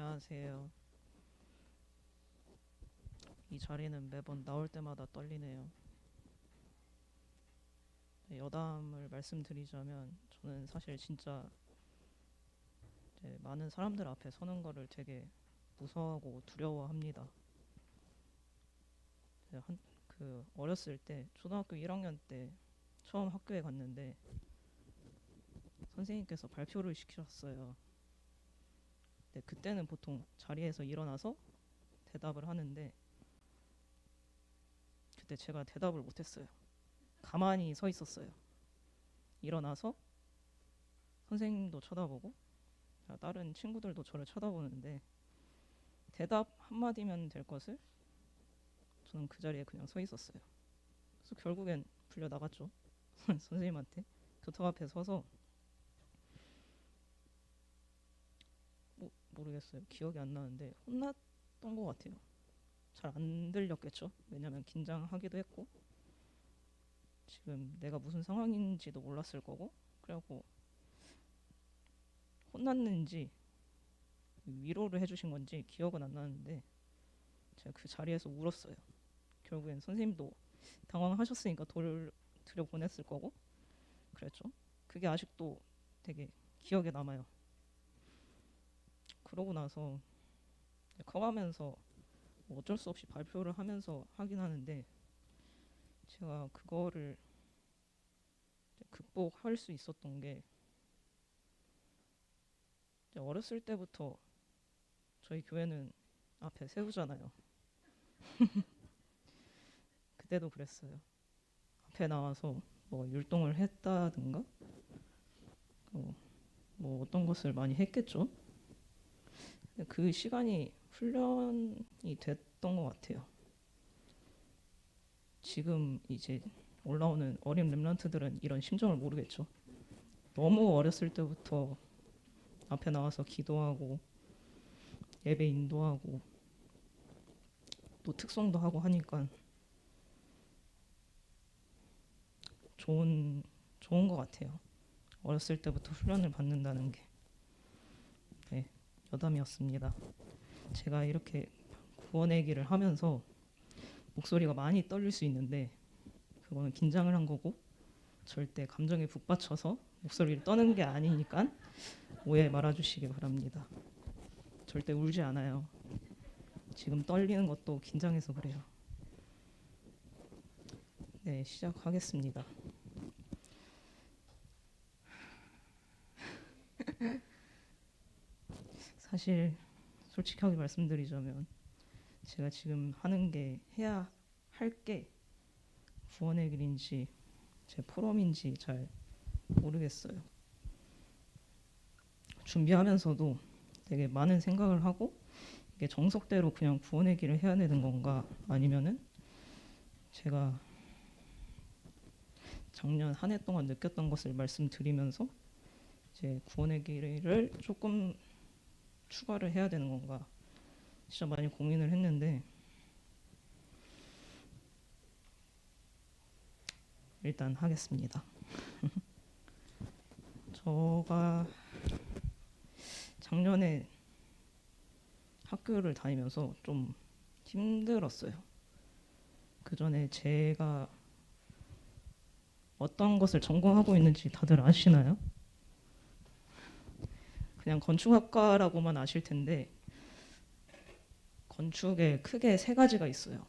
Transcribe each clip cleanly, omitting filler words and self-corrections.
안녕하세요. 이 자리는 매번 나올 때마다 떨리네요. 네, 여담을 말씀드리자면 저는 사실 진짜 이제 많은 사람들 앞에 서는 거를 되게 무서워하고 두려워합니다. 제가 어렸을 때 초등학교 1학년 때 처음 학교에 갔는데 선생님께서 발표를 시키셨어요. 근데 그때는 보통 자리에서 일어나서 대답을 하는데 그때 제가 대답을 못했어요. 가만히 서 있었어요. 일어나서 선생님도 쳐다보고 다른 친구들도 저를 쳐다보는데 대답 한마디면 될 것을 저는 그 자리에 그냥 서 있었어요. 그래서 결국엔 불려 나갔죠. 선생님한테 교탁 앞에 서서 모르겠어요. 기억이 안 나는데 혼났던 것 같아요. 잘 안 들렸겠죠. 왜냐면 긴장하기도 했고 지금 내가 무슨 상황인지도 몰랐을 거고 그래갖고 혼났는지 위로를 해주신 건지 기억은 안 나는데 제가 그 자리에서 울었어요. 결국엔 선생님도 당황하셨으니까 돌 들여보냈을 거고 그랬죠. 그게 아직도 되게 기억에 남아요. 그러고 나서 커가면서 뭐 어쩔 수 없이 발표를 하면서 하긴 하는데 제가 그거를 극복할 수 있었던 게 어렸을 때부터 저희 교회는 앞에 세우잖아요. 그때도 그랬어요. 앞에 나와서 뭐 율동을 했다든가 어, 뭐 어떤 것을 많이 했겠죠. 그 시간이 훈련이 됐던 것 같아요. 지금 이제 올라오는 어린 랩런트들은 이런 심정을 모르겠죠. 너무 어렸을 때부터 앞에 나와서 기도하고 예배 인도하고 또 특송도 하고 하니까 좋은 것 같아요. 어렸을 때부터 훈련을 받는다는 게. 네, 여담이었습니다. 제가 이렇게 구원 얘기를 하면서 목소리가 많이 떨릴 수 있는데 그거는 긴장을 한 거고 절대 감정에 북받쳐서 목소리를 떠는 게 아니니까 오해 말아주시기 바랍니다. 절대 울지 않아요. 지금 떨리는 것도 긴장해서 그래요. 네, 시작하겠습니다. 사실 솔직하게 말씀드리자면 제가 지금 하는 게 해야 할 게 구원의 길인지 제 포럼인지 잘 모르겠어요. 준비하면서도 되게 많은 생각을 하고 이게 정석대로 그냥 구원의 길을 해야 되는 건가 아니면은 제가 작년 한 해 동안 느꼈던 것을 말씀드리면서 이제 구원의 길을 조금 추가를 해야 되는 건가 진짜 많이 고민을 했는데 일단 하겠습니다. 저가 작년에 학교를 다니면서 좀 힘들었어요. 그 전에 제가 어떤 것을 전공하고 있는지 다들 아시나요? 그냥 건축학과라고만 아실 텐데 건축에 크게 세 가지가 있어요.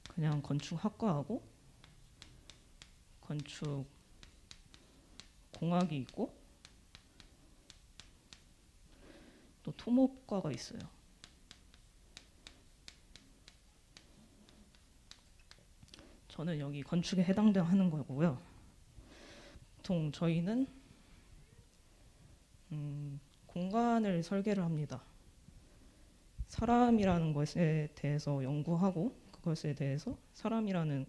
그냥 건축학과하고 건축공학이 있고 또 토목과가 있어요. 저는 여기 건축에 해당하는 거고요. 보통 저희는 공간을 설계를 합니다. 사람이라는 것에 대해서 연구하고 그것에 대해서 사람이라는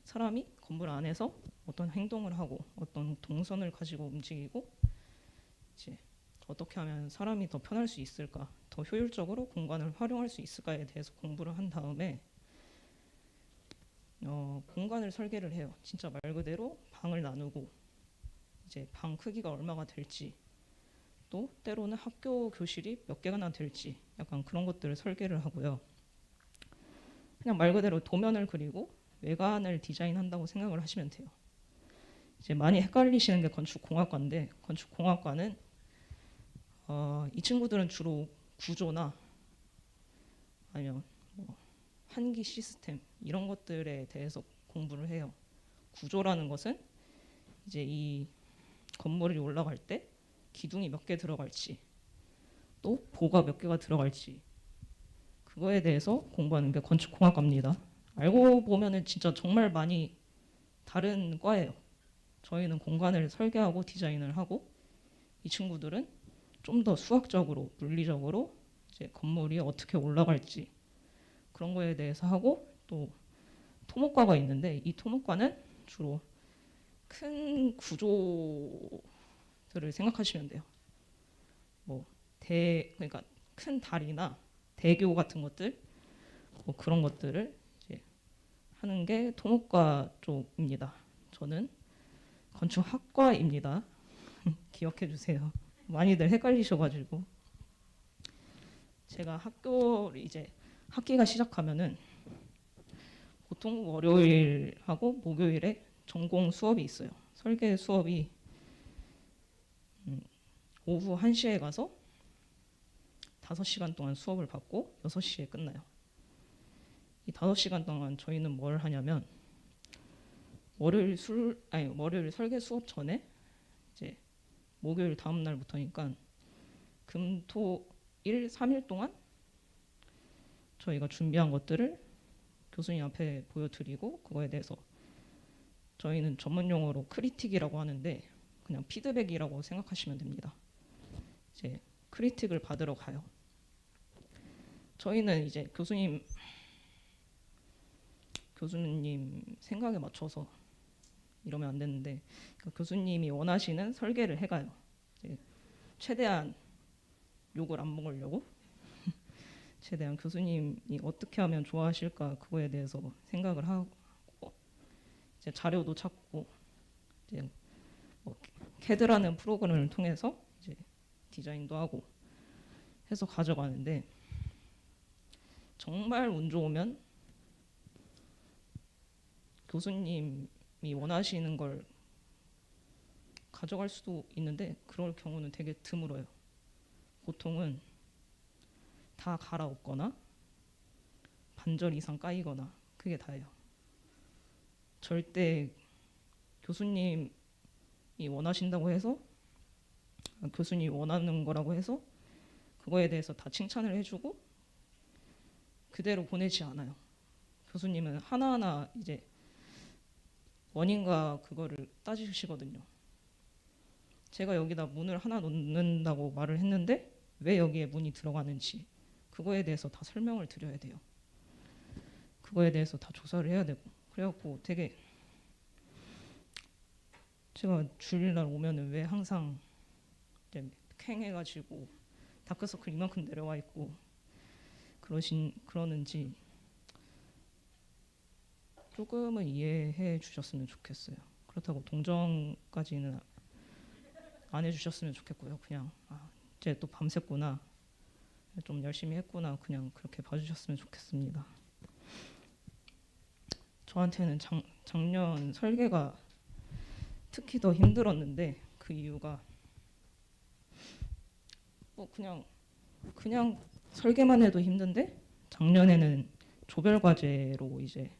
사람이 건물 안에서 어떤 행동을 하고 어떤 동선을 가지고 움직이고 이제 어떻게 하면 사람이 더 편할 수 있을까, 더 효율적으로 공간을 활용할 수 있을까에 대해서 공부를 한 다음에 공간을 설계를 해요. 진짜 말 그대로 방을 나누고 이제 방 크기가 얼마가 될지 또 때로는 학교 교실이 몇 개나 될지 약간 그런 것들을 설계를 하고요. 그냥 말 그대로 도면을 그리고 외관을 디자인한다고 생각을 하시면 돼요. 이제 많이 헷갈리시는 게 건축공학과인데, 건축공학과는 이 친구들은 주로 구조나 아니면 뭐 한기 시스템 이런 것들에 대해서 공부를 해요. 구조라는 것은 이제 이 건물이 올라갈 때 기둥이 몇 개 들어갈지, 또 보가 몇 개가 들어갈지, 그거에 대해서 공부하는 게 건축공학과입니다. 알고 보면은 진짜 정말 많이 다른 과예요. 저희는 공간을 설계하고 디자인을 하고, 이 친구들은 좀 더 수학적으로 물리적으로 이제 건물이 어떻게 올라갈지 그런 거에 대해서 하고, 또 토목과가 있는데 이 토목과는 주로 큰 구조들을 생각하시면 돼요. 뭐 그러니까 큰 다리나 대교 같은 것들, 뭐 그런 것들을 이제 하는 게 토목과 쪽입니다. 저는 건축학과입니다. 기억해 주세요. 많이들 헷갈리셔가지고. 제가 학교를 이제 학기가 시작하면은 보통 월요일하고 목요일에 전공 수업이 있어요. 설계 수업이 오후 1시에 가서 5시간 동안 수업을 받고 6시에 끝나요. 이 5시간 동안 저희는 뭘 하냐면 월요일 설계 수업 전에 이제 목요일 다음 날부터니까 금, 토, 일 3일 동안 저희가 준비한 것들을 교수님 앞에 보여드리고, 그거에 대해서 저희는 전문 용어로 크리틱이라고 하는데 그냥 피드백이라고 생각하시면 됩니다. 이제 크리틱을 받으러 가요. 저희는 이제 교수님 생각에 맞춰서 이러면 안 되는데, 그러니까 교수님이 원하시는 설계를 해가요. 이제 최대한 욕을 안 먹으려고 최대한 교수님이 어떻게 하면 좋아하실까 그거에 대해서 생각을 하고, 이제 자료도 찾고, 이제 뭐 캐드라는 프로그램을 통해서 이제 디자인도 하고 해서 가져가는데, 정말 운 좋으면 교수님이 원하시는 걸 가져갈 수도 있는데 그럴 경우는 되게 드물어요. 보통은 다 갈아엎거나 반절 이상 까이거나 그게 다예요. 절대 교수님이 원하신다고 해서, 교수님이 원하는 거라고 해서 그거에 대해서 다 칭찬을 해주고 그대로 보내지 않아요. 교수님은 하나하나 이제 원인과 그거를 따지시거든요. 제가 여기다 문을 하나 놓는다고 말을 했는데 왜 여기에 문이 들어가는지 그거에 대해서 다 설명을 드려야 돼요. 그거에 대해서 다 조사를 해야 되고, 그래갖고 되게 제가 주일날 오면은 왜 항상 이제 캥해가지고 다크서클 이만큼 내려와 있고 그러는지 조금은 이해해 주셨으면 좋겠어요. 그렇다고 동정까지는 안 해주셨으면 좋겠고요. 그냥 이제 또 밤샜구나, 좀 열심히 했구나, 그냥 그렇게 봐주셨으면 좋겠습니다. 저한테는 작년 설계가 특히 더 힘들었는데 그 이유가 뭐 그냥 설계만 해도 힘든데, 작년에는 조별 과제로 이제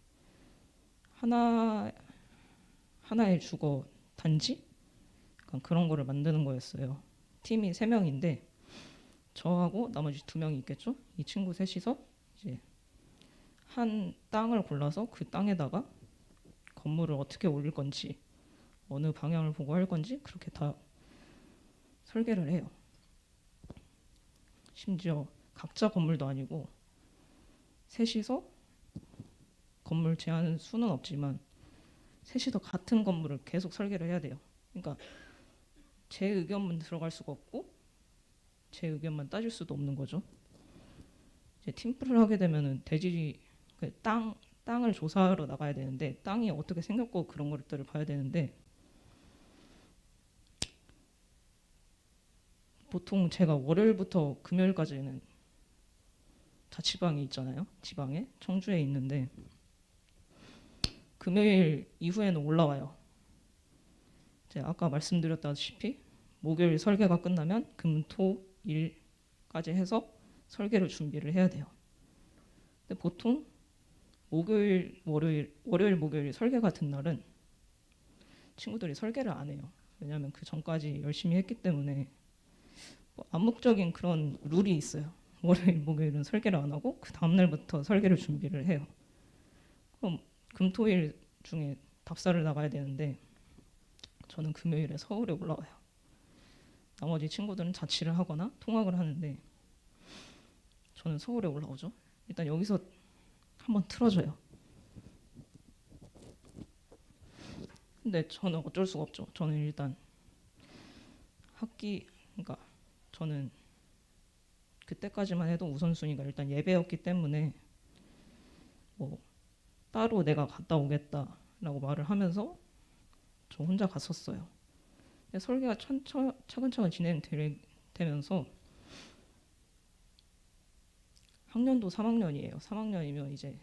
하나의 주거 단지 약간 그런 거를 만드는 거였어요. 팀이 3명인데 저하고 나머지 2명이 있겠죠. 이 친구 셋이서 이제 한 땅을 골라서 그 땅에다가 건물을 어떻게 올릴 건지, 어느 방향을 보고 할 건지 그렇게 다 설계를 해요. 심지어 각자 건물도 아니고 셋이서 건물 제한 수는 없지만 셋이서 같은 건물을 계속 설계를 해야 돼요. 그러니까 제 의견만 들어갈 수가 없고 제 의견만 따질 수도 없는 거죠. 이제 팀플을 하게 되면은 땅을 조사하러 나가야 되는데 땅이 어떻게 생겼고 그런 것들을 봐야 되는데 보통 제가 월요일부터 금요일까지는 자취방이 있잖아요. 지방에 청주에 있는데 금요일 이후에는 올라와요. 제가 아까 말씀드렸다시피 목요일 설계가 끝나면 금, 토, 일까지 해서 설계를 준비를 해야 돼요. 근데 보통 목요일, 월요일, 목요일 설계 같은 날은 친구들이 설계를 안 해요. 왜냐하면 그 전까지 열심히 했기 때문에 뭐 암묵적인 그런 룰이 있어요. 월요일, 목요일은 설계를 안 하고 그 다음 날부터 설계를 준비를 해요. 그럼 금, 토, 일 중에 답사를 나가야 되는데 저는 금요일에 서울에 올라와요. 나머지 친구들은 자취를 하거나 통학을 하는데 저는 서울에 올라오죠. 일단 여기서 한번 틀어줘요. 근데 저는 어쩔 수가 없죠. 저는 일단 그러니까 저는 그때까지만 해도 우선순위가 일단 예배였기 때문에 뭐 따로 내가 갔다 오겠다라고 말을 하면서 저 혼자 갔었어요. 근데 설계가 차근차근 진행되면서 학년도 3학년이에요. 3학년이면 이제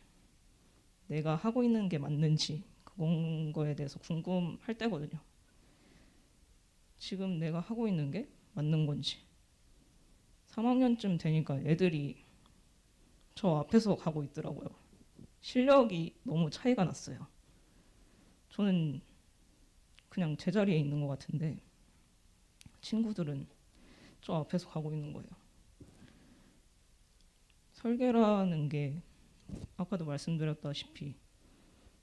내가 하고 있는 게 맞는지 그런 거에 대해서 궁금할 때거든요. 지금 내가 하고 있는 게 맞는 건지. 3학년쯤 되니까 애들이 저 앞에서 가고 있더라고요. 실력이 너무 차이가 났어요. 저는 그냥 제자리에 있는 것 같은데 친구들은 저 앞에서 가고 있는 거예요. 설계라는 게 아까도 말씀드렸다시피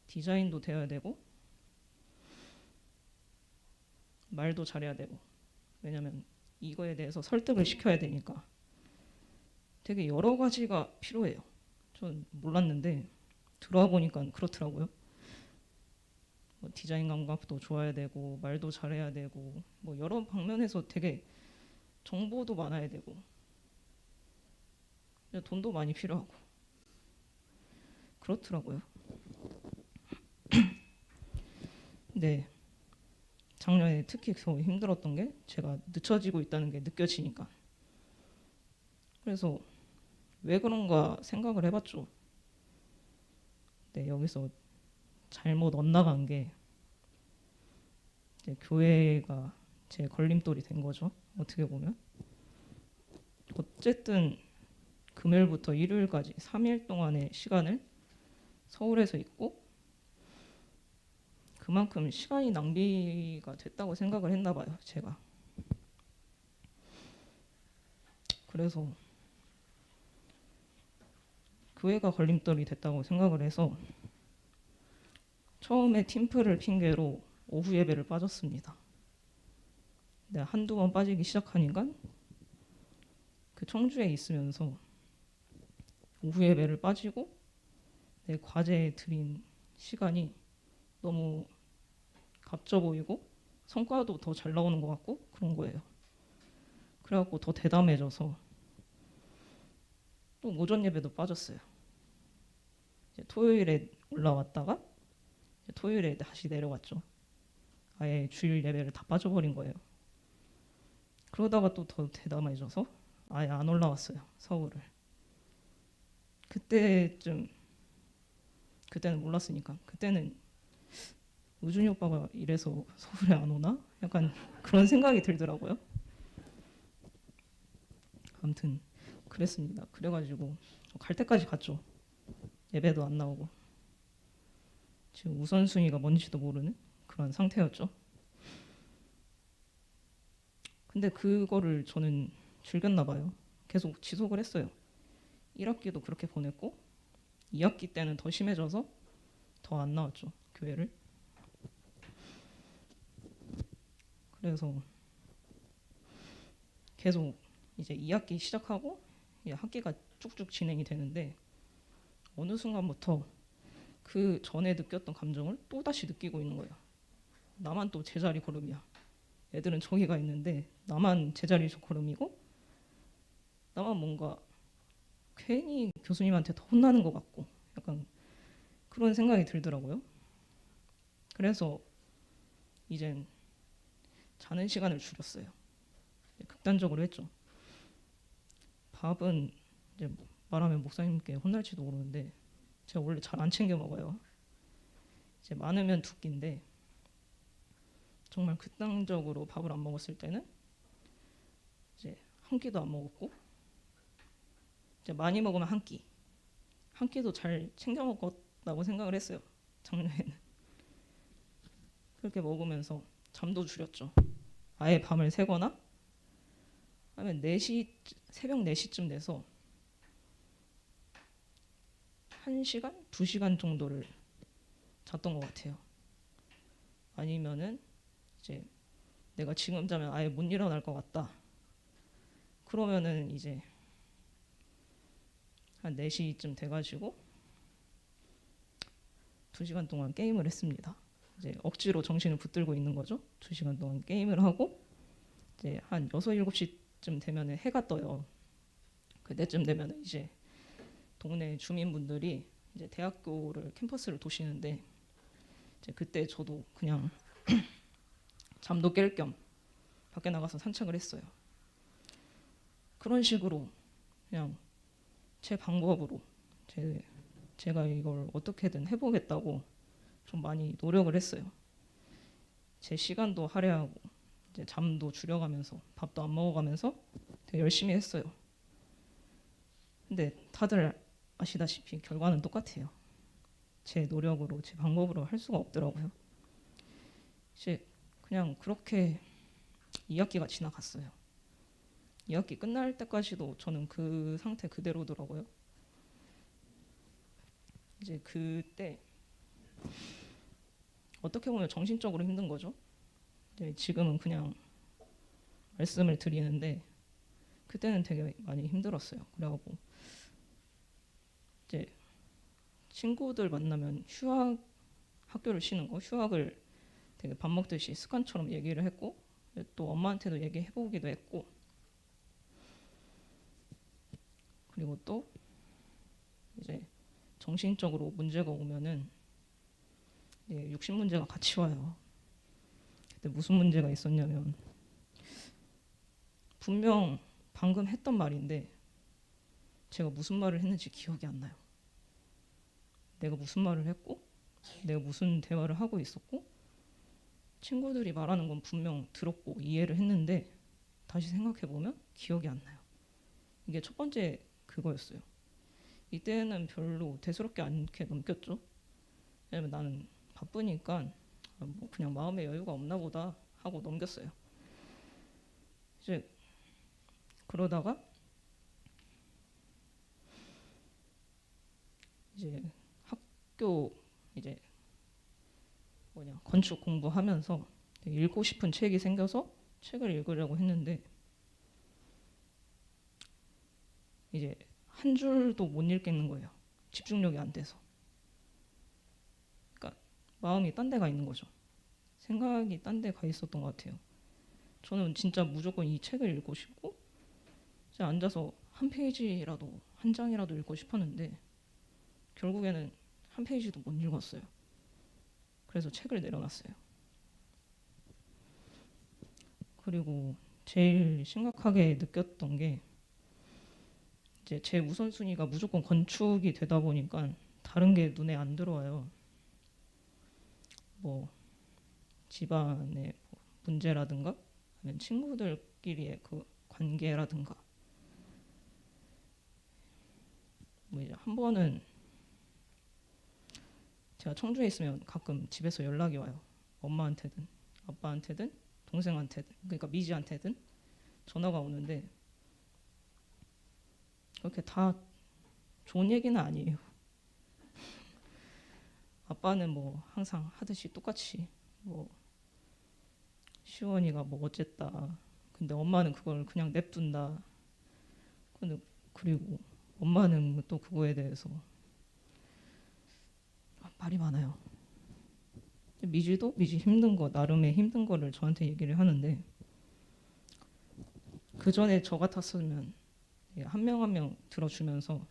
디자인도 돼야 되고 말도 잘해야 되고 왜냐면 이거에 대해서 설득을 시켜야 되니까 되게 여러 가지가 필요해요. 전 몰랐는데 들어와 보니까 그렇더라고요. 뭐 디자인 감각도 좋아야 되고 말도 잘해야 되고 뭐 여러 방면에서 되게 정보도 많아야 되고 돈도 많이 필요하고 그렇더라고요. 네, 작년에 특히 더 힘들었던 게 제가 늦춰지고 있다는 게 느껴지니까. 그래서 왜 그런가 생각을 해봤죠. 네, 여기서 잘못 엇나간 게 이제 교회가 제 걸림돌이 된 거죠. 어떻게 보면. 어쨌든 금요일부터 일요일까지 3일 동안의 시간을 서울에서 있고 그만큼 시간이 낭비가 됐다고 생각을 했나 봐요. 제가. 그래서 교회가 걸림돌이 됐다고 생각을 해서 처음에 팀플을 핑계로 오후 예배를 빠졌습니다. 네, 한두 번 빠지기 시작하니까 그 청주에 있으면서 오후 예배를 빠지고 내 과제에 들인 시간이 너무 값져 보이고 성과도 더 잘 나오는 것 같고 그런 거예요. 그래갖고 더 대담해져서 또 오전 예배도 빠졌어요. 이제 토요일에 올라왔다가 이제 토요일에 다시 내려왔죠. 아예 주일 예배를 다 빠져버린 거예요. 그러다가 또 더 대담해져서 아예 안 올라왔어요. 서울을. 그때는 몰랐으니까 그때는 우준이 오빠가 이래서 서울에 안 오나? 약간 그런 생각이 들더라고요. 아무튼 그랬습니다. 그래가지고 갈 때까지 갔죠. 예배도 안 나오고 지금 우선순위가 뭔지도 모르는 그런 상태였죠. 근데 그거를 저는 즐겼나 봐요. 계속 지속을 했어요. 1학기도 그렇게 보냈고 2학기 때는 더 심해져서 더 안 나왔죠. 교회를. 그래서 계속 이제 2학기 시작하고 학기가 쭉쭉 진행이 되는데 어느 순간부터 그 전에 느꼈던 감정을 또 다시 느끼고 있는 거예요. 나만 또 제자리 걸음이야. 애들은 저기가 있는데 나만 제자리 걸음이고 나만 뭔가 괜히 교수님한테 더 혼나는 것 같고 약간 그런 생각이 들더라고요. 그래서 이젠 자는 시간을 줄였어요. 극단적으로 했죠. 밥은 이제 말하면 목사님께 혼날지도 모르는데 제가 원래 잘 안 챙겨 먹어요. 이제 많으면 두 끼인데 정말 극단적으로 밥을 안 먹었을 때는 이제 한 끼도 안 먹었고, 이제 많이 먹으면 한 끼도 잘 챙겨 먹었다고 생각을 했어요. 작년에는 그렇게 먹으면서 잠도 줄였죠. 아예 밤을 새거나 하면 4시, 새벽 4시쯤 돼서 1시간, 2시간 정도를 잤던 것 같아요. 아니면은 이제 내가 지금 자면 아예 못 일어날 것 같다. 그러면은 이제 한 4시쯤 돼가지고 2시간 동안 게임을 했습니다. 이제 억지로 정신을 붙들고 있는 거죠. 2시간 동안 게임을 하고 이제 한 6, 7시쯤 되면 해가 떠요. 그때쯤 되면 이제 동네 주민분들이 이제 대학교를 캠퍼스를 도시는데 이제 그때 저도 그냥 잠도 깰 겸 밖에 나가서 산책을 했어요. 그런 식으로 그냥 제 방법으로 제가 이걸 어떻게든 해보겠다고 좀 많이 노력을 했어요. 제 시간도 할애하고 이제 잠도 줄여가면서 밥도 안 먹어가면서 되게 열심히 했어요. 근데 다들 아시다시피 결과는 똑같아요. 제 노력으로 제 방법으로 할 수가 없더라고요. 이제 그냥 그렇게 2학기가 지나갔어요. 2학기 끝날 때까지도 저는 그 상태 그대로더라고요. 이제 그때 어떻게 보면 정신적으로 힘든 거죠. 이제 지금은 그냥 말씀을 드리는데 그때는 되게 많이 힘들었어요. 그래갖고 이제 친구들 만나면 학교를 쉬는 거, 휴학을 되게 밥 먹듯이 습관처럼 얘기를 했고 또 엄마한테도 얘기해보기도 했고, 그리고 또 이제 정신적으로 문제가 오면은 육신 문제가 같이 와요. 그때 무슨 문제가 있었냐면 분명 방금 했던 말인데 제가 무슨 말을 했는지 기억이 안 나요. 내가 무슨 말을 했고 내가 무슨 대화를 하고 있었고 친구들이 말하는 건 분명 들었고 이해를 했는데 다시 생각해보면 기억이 안 나요. 이게 첫 번째 그거였어요. 이때는 별로 대수롭지 않게 넘겼죠. 왜냐면 나는 바쁘니까 뭐 그냥 마음의 여유가 없나 보다 하고 넘겼어요. 이제 그러다가 이제 학교 이제 건축 공부하면서 읽고 싶은 책이 생겨서 책을 읽으려고 했는데 이제 한 줄도 못 읽겠는 거예요. 집중력이 안 돼서. 그러니까 마음이 딴 데 가 있는 거죠. 생각이 딴 데 가 있었던 것 같아요. 저는 진짜 무조건 이 책을 읽고 싶고 앉아서 한 페이지라도 한 장이라도 읽고 싶었는데 결국에는 한 페이지도 못 읽었어요. 그래서 책을 내려놨어요. 그리고 제일 심각하게 느꼈던 게 이제 제 우선순위가 무조건 건축이 되다 보니까 다른 게 눈에 안 들어와요. 뭐 집안의 문제라든가 아니면 친구들끼리의 그 관계라든가 뭐 이제 한 번은 제가 청주에 있으면 가끔 집에서 연락이 와요. 엄마한테든 아빠한테든 동생한테든 그러니까 미지한테든 전화가 오는데 그렇게 다 좋은 얘기는 아니에요. 아빠는 뭐 항상 하듯이 똑같이 뭐 시원이가 뭐 어쨌다. 근데 엄마는 그걸 그냥 냅둔다. 근데 그리고 엄마는 또 그거에 대해서 말이 많아요. 미지 힘든 거 나름의 힘든 거를 저한테 얘기를 하는데 그 전에 저 같았으면 한 명 한 명 들어주면서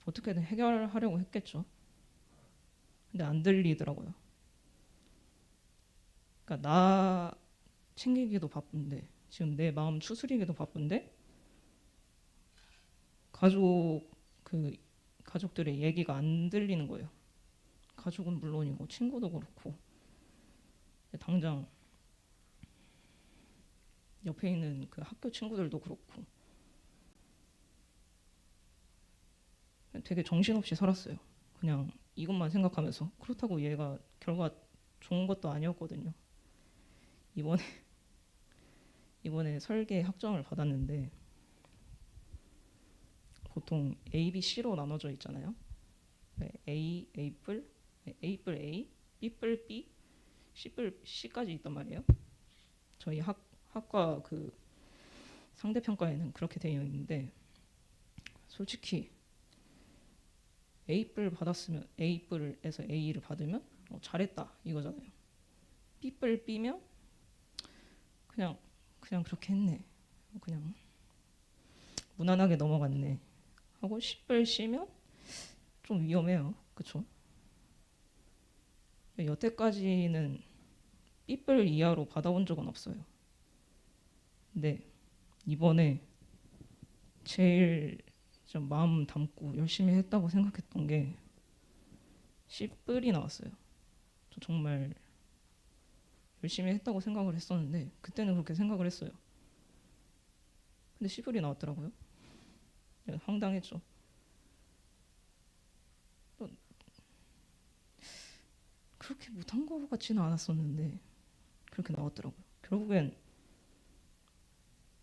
어떻게든 해결하려고 했겠죠. 근데 안 들리더라고요. 그러니까 나 챙기기도 바쁜데 지금 내 마음 추스리기도 바쁜데 가족 그 가족들의 얘기가 안 들리는 거예요. 가족은 물론이고 친구도 그렇고 당장 옆에 있는 그 학교 친구들도 그렇고 되게 정신없이 살았어요. 그냥 이것만 생각하면서. 그렇다고 얘가 결과 좋은 것도 아니었거든요. 이번에 이번에 설계 학점을 받았는데 보통 A, B, C로 나눠져 있잖아요. 네, A뿔, A뿔 A, B뿔 B, C뿔 C까지 있단 말이에요. 저희 학과 그 상대평가에는 그렇게 되어 있는데 솔직히 A뿔 받았으면 A뿔에서 A를 받으면 잘했다 이거잖아요. B뿔 B면 그냥 그렇게 했네. 그냥 무난하게 넘어갔네. 하고 C뿔 C면 좀 위험해요. 그쵸? 여태까지는 B뿔 이하로 받아온 적은 없어요. 근데 이번에 제일 좀 마음 담고 열심히 했다고 생각했던 게 C뿔이 나왔어요. 저 정말 열심히 했다고 생각을 했었는데 그때는 그렇게 생각을 했어요. 근데 C뿔이 나왔더라고요. 황당했죠. 그렇게 못한 것 같지는 않았었는데 그렇게 나왔더라고요. 결국엔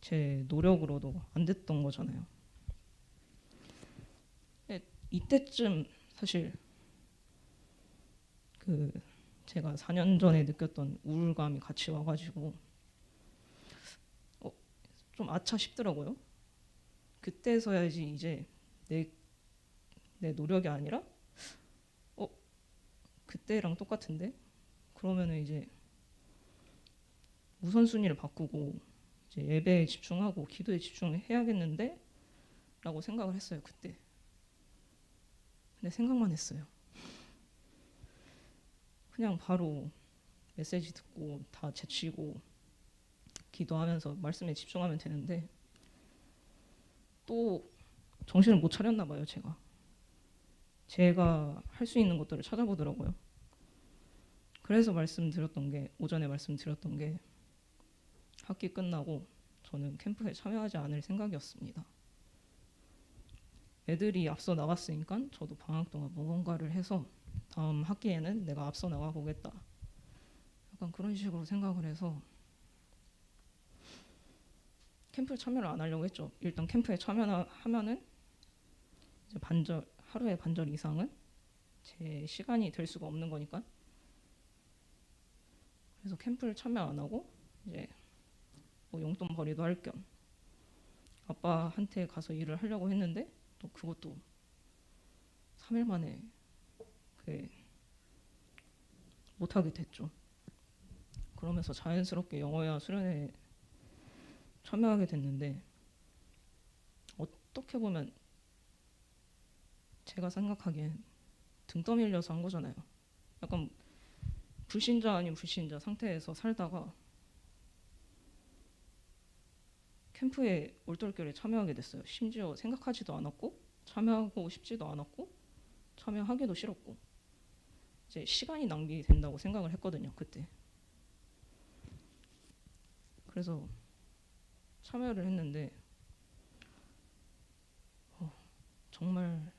제 노력으로도 안 됐던 거잖아요. 이때쯤 사실 그 제가 4년 전에 느꼈던 우울감이 같이 와가지고 좀 아차 싶더라고요. 그때서야지 이제 내 노력이 아니라 그때랑 똑같은데 그러면은 이제 우선순위를 바꾸고 이제 예배에 집중하고 기도에 집중해야겠는데 라고 생각을 했어요. 그때. 근데 생각만 했어요. 그냥 바로 메시지 듣고 다 제치고 기도하면서 말씀에 집중하면 되는데 또 정신을 못 차렸나 봐요. 제가 할 수 있는 것들을 찾아보더라고요. 그래서 오전에 말씀드렸던 게 학기 끝나고 저는 캠프에 참여하지 않을 생각이었습니다. 애들이 앞서 나갔으니까 저도 방학 동안 무언가를 해서 다음 학기에는 내가 앞서 나가보겠다. 약간 그런 식으로 생각을 해서 캠프에 참여를 안 하려고 했죠. 일단 캠프에 참여하면은 이제 하루에 반절 이상은 제 시간이 될 수가 없는 거니까. 그래서 캠프를 참여 안 하고 이제 뭐 용돈 벌이도 할 겸 아빠한테 가서 일을 하려고 했는데 또 그것도 3일 만에 못하게 됐죠. 그러면서 자연스럽게 영어야 수련회 참여하게 됐는데 어떻게 보면 제가 생각하기엔 등 떠밀려서 한 거잖아요. 약간 불신자 아닌 불신자 상태에서 살다가 캠프에 올떨결에 참여하게 됐어요. 심지어 생각하지도 않았고 참여하고 싶지도 않았고 참여하기도 싫었고 이제 시간이 낭비된다고 생각을 했거든요. 그때. 그래서 참여를 했는데 정말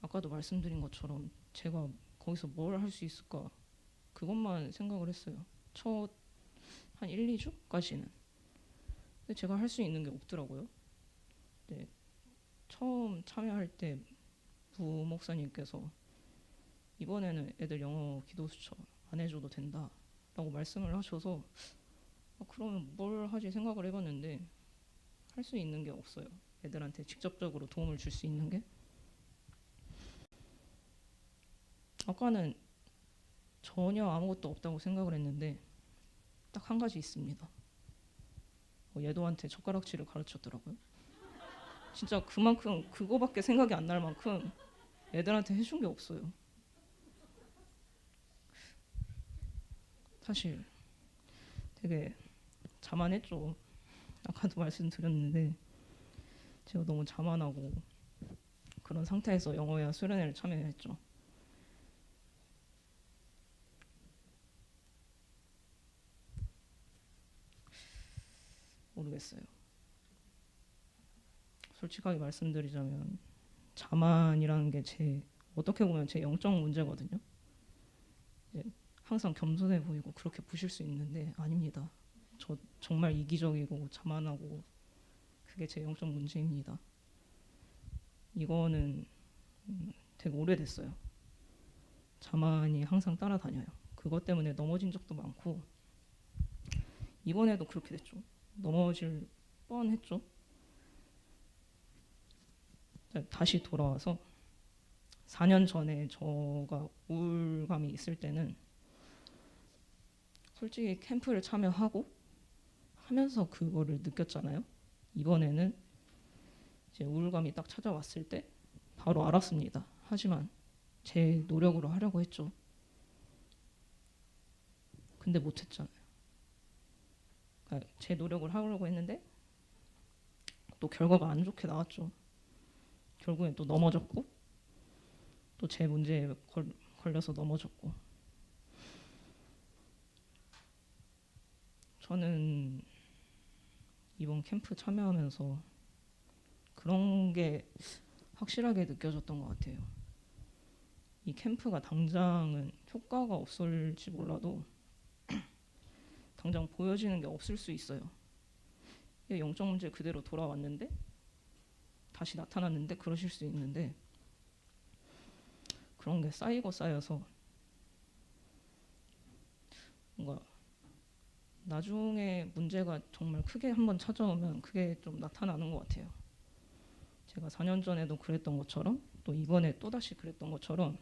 아까도 말씀드린 것처럼 제가 거기서 뭘 할 수 있을까 그것만 생각을 했어요. 첫 한 1, 2주까지는. 근데 제가 할 수 있는 게 없더라고요. 네, 처음 참여할 때 부목사님께서 이번에는 애들 영어 기도 수첩 안 해줘도 된다 라고 말씀을 하셔서 그러면 뭘 하지 생각을 해봤는데 할 수 있는 게 없어요. 애들한테 직접적으로 도움을 줄 수 있는 게. 아까는 전혀 아무것도 없다고 생각을 했는데 딱 한 가지 있습니다. 얘도한테 젓가락질을 가르쳤더라고요. 진짜 그만큼 그거밖에 생각이 안 날 만큼 애들한테 해준 게 없어요. 사실 되게 자만했죠. 아까도 말씀드렸는데 제가 너무 자만하고 그런 상태에서 영어회화 수련회를 참여했죠. 모르겠어요. 솔직하게 말씀드리자면 자만이라는 게 어떻게 보면 제 영적 문제거든요. 항상 겸손해 보이고 그렇게 보실 수 있는데 아닙니다. 저 정말 이기적이고 자만하고 그게 제 영적 문제입니다. 이거는 되게 오래됐어요. 자만이 항상 따라다녀요. 그것 때문에 넘어진 적도 많고 이번에도 그렇게 됐죠. 넘어질 뻔했죠. 다시 돌아와서 4년 전에 저가 우울감이 있을 때는 솔직히 캠프를 참여하고 하면서 그거를 느꼈잖아요. 이번에는 이제 우울감이 딱 찾아왔을 때 바로 알았습니다. 하지만 제 노력으로 하려고 했죠. 근데 못했잖아요. 그러니까 제 노력을 하려고 했는데 또 결과가 안 좋게 나왔죠. 결국엔 또 넘어졌고 또 제 문제에 걸려서 넘어졌고. 저는 이번 캠프 참여하면서 그런 게 확실하게 느껴졌던 것 같아요. 이 캠프가 당장은 효과가 없을지 몰라도 당장 보여지는 게 없을 수 있어요. 영적 문제 그대로 돌아왔는데 다시 나타났는데 그러실 수 있는데 그런 게 쌓이고 쌓여서 뭔가 나중에 문제가 정말 크게 한번 찾아오면 그게 좀 나타나는 것 같아요. 제가 4년 전에도 그랬던 것처럼 또 이번에 또다시 그랬던 것처럼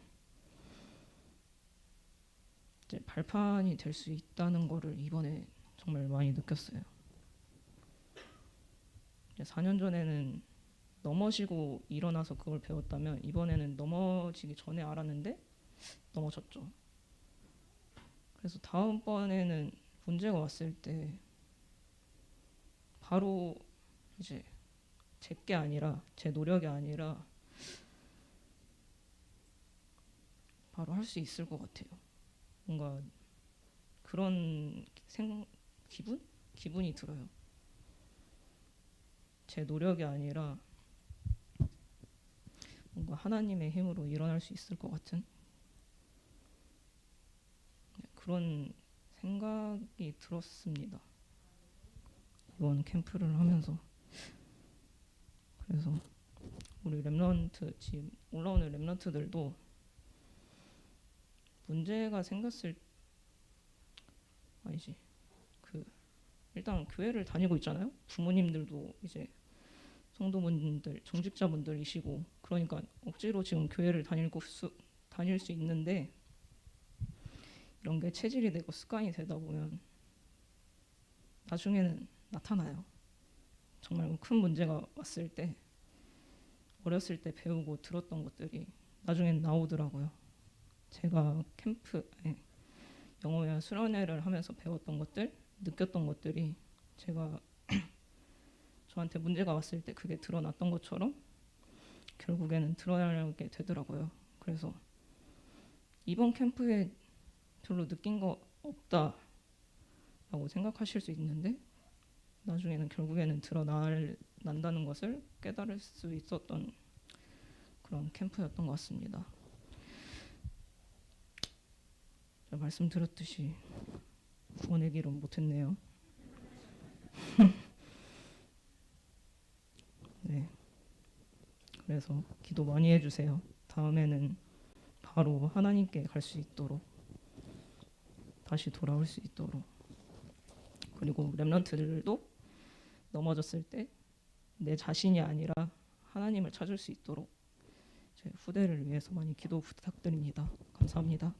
이제 발판이 될 수 있다는 거를 이번에 정말 많이 느꼈어요. 4년 전에는 넘어지고 일어나서 그걸 배웠다면 이번에는 넘어지기 전에 알았는데 넘어졌죠. 그래서 다음번에는 문제가 왔을 때 바로 이제 제게 아니라 제 노력이 아니라 바로 할 수 있을 것 같아요. 뭔가 그런 기분이 들어요. 제 노력이 아니라 뭔가 하나님의 힘으로 일어날 수 있을 것 같은 그런 생각이 들었습니다. 이번 캠프를 하면서. 그래서 우리 렘넌트 지금 올라오는 렘넌트들도 문제가 생겼을 일단 교회를 다니고 있잖아요. 부모님들도 이제 성도분들, 정직자분들이시고 그러니까 억지로 지금 교회를 다닐 수 있는데 이런 게 체질이 되고 습관이 되다 보면 나중에는 나타나요. 정말 큰 문제가 왔을 때 어렸을 때 배우고 들었던 것들이 나중엔 나오더라고요. 제가 영어회화 수련회를 하면서 배웠던 것들, 느꼈던 것들이 제가 저한테 문제가 왔을 때 그게 드러났던 것처럼 결국에는 드러나게 되더라고요. 그래서 이번 캠프에 별로 느낀 거 없다라고 생각하실 수 있는데 나중에는 결국에는 드러난다는 것을 깨달을 수 있었던 그런 캠프였던 것 같습니다. 제가 말씀드렸듯이 구원의 길은 못했네요. 네. 그래서 기도 많이 해주세요. 다음에는 바로 하나님께 갈 수 있도록 다시 돌아올 수 있도록. 그리고 렘넌트들도 넘어졌을 때 내 자신이 아니라 하나님을 찾을 수 있도록 제 후대를 위해서 많이 기도 부탁드립니다. 감사합니다.